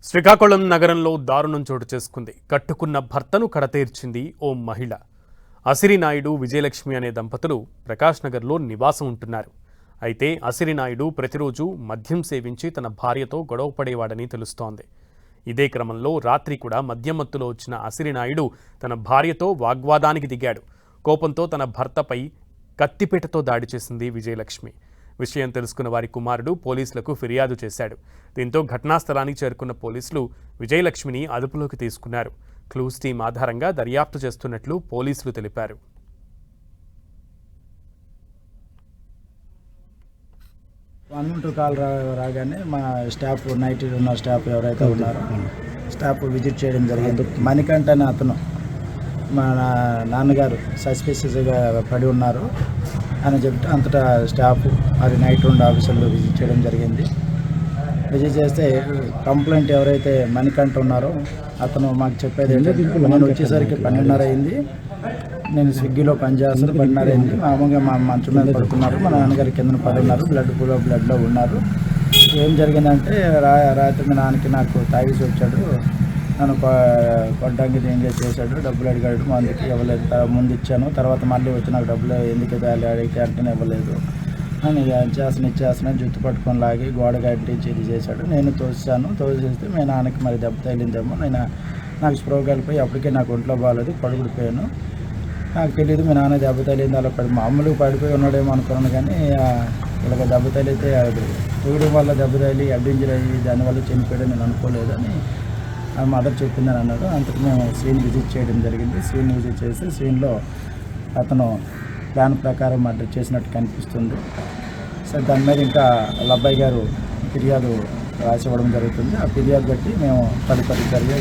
శ్రీకాకుళం నగరంలో దారుణం చోటు చేసుకుంది. కట్టుకున్న భర్తను కడతీర్చింది ఓ మహిళ. అసిరినాయుడు విజయలక్ష్మి అనే దంపతులు ప్రకాష్ నగర్లో నివాసం ఉంటున్నారు. అయితే అసిరినాయుడు ప్రతిరోజు మద్యం సేవించి తన భార్యతో గొడవ పడేవాడని తెలుస్తోంది. ఇదే క్రమంలో రాత్రి కూడా మద్యం మత్తులో వచ్చిన అసిరినాయుడు తన భార్యతో వాగ్వాదానికి దిగాడు. కోపంతో తన భర్తపై కత్తిపీటతో దాడి చేసింది విజయలక్ష్మి. విషయం తెలుసుకున్న వారి కుమారుడు పోలీసులకు ఫిర్యాదు చేశాడు. దీంతో ఘటనా స్థలానికి చేరుకున్న పోలీసులు విజయలక్ష్మిని అదుపులోకి తీసుకున్నారు. క్లూస్ టీం ఆధారంగా దర్యాప్తు చేస్తున్నట్లు పోలీసులు తెలిపారు. కాల్ రాగానే మా స్టాఫ్ నైట్ ఉన్న స్టాఫ్ ఎవరైతే ఉన్నారో స్టాఫ్ విజిట్ చేయడం జరిగింది. మణికంఠ అనే అతను మా నాన్నగారు సస్పిషియస్గా పడి ఉన్నారు అని చెప్తే అంతటా స్టాఫ్ మరి నైట్ రెండు ఆఫీసర్లు విజిట్ చేయడం జరిగింది. విజిట్ చేస్తే కంప్లైంట్ ఎవరైతే మణికంఠ ఉన్నారో అతను మాకు చెప్పేది ఏంటంటే, నేను వచ్చేసరికి 12:30 అయింది, నేను స్విగ్గీలో పనిచేస్తాను, 12:30 అయింది, మామూలుగా మా మంచం మీద పడుతున్నారు, మా నాన్నగారి కింద పడి ఉన్నారు, బ్లడ్లో ఉన్నారు. ఏం జరిగిందంటే రాత్రి మీ నాన్నకి నాకు తాగేసి వచ్చాడు, నన్ను కొట్టడానికి ఎంజాయ్ చేశాడు, డబ్బులు అడిగాడు, మందుకి ఇవ్వలేదు, ముందు ఇచ్చాను, తర్వాత మళ్ళీ వచ్చి నాకు డబ్బులు ఎందుకు అడిగితే అంటేనే ఇవ్వలేదు అని ఇచ్చేస్తాను జుట్టు పట్టుకొని లాగి గోడ గట్టించి ఇది చేశాడు. నేను తోసేస్తే మీ నాన్నకి మరి దెబ్బ తగిలిందేమో, నాకు స్ప్రో కలిపోయి అప్పటికే నాకు ఒంట్లో బాగాలేదు, పడిపోయాను, నాకు తెలియదు మీ నాన్న దెబ్బ తగిలింది, అలా మామూలుగా పడిపోయి ఉన్నాడేమో అనుకున్నాను. కానీ ఇలాగ దెబ్బ తగిలితే తూయడం వల్ల దెబ్బ తగిలి హెడ్ ఇంజరీ అయ్యి దానివల్ల చనిపోయాడు నేను అనుకోలేదు అని ఆ మదర్ చెప్పిందని అన్నాడు. అంతకు మేము సీన్ విజిట్ చేయడం జరిగింది. సీన్ విజిట్ చేసి సీన్లో అతను ప్లాన్ ప్రకారం మర్డర్ చేసినట్టు కనిపిస్తుంది. సరే, దాని మీద ఇంకా వాళ్ళ అబ్బాయి గారు ఫిర్యాదు రాసి ఇవ్వడం జరుగుతుంది. ఆ ఫిర్యాదు బట్టి మేము తదుపరి చర్య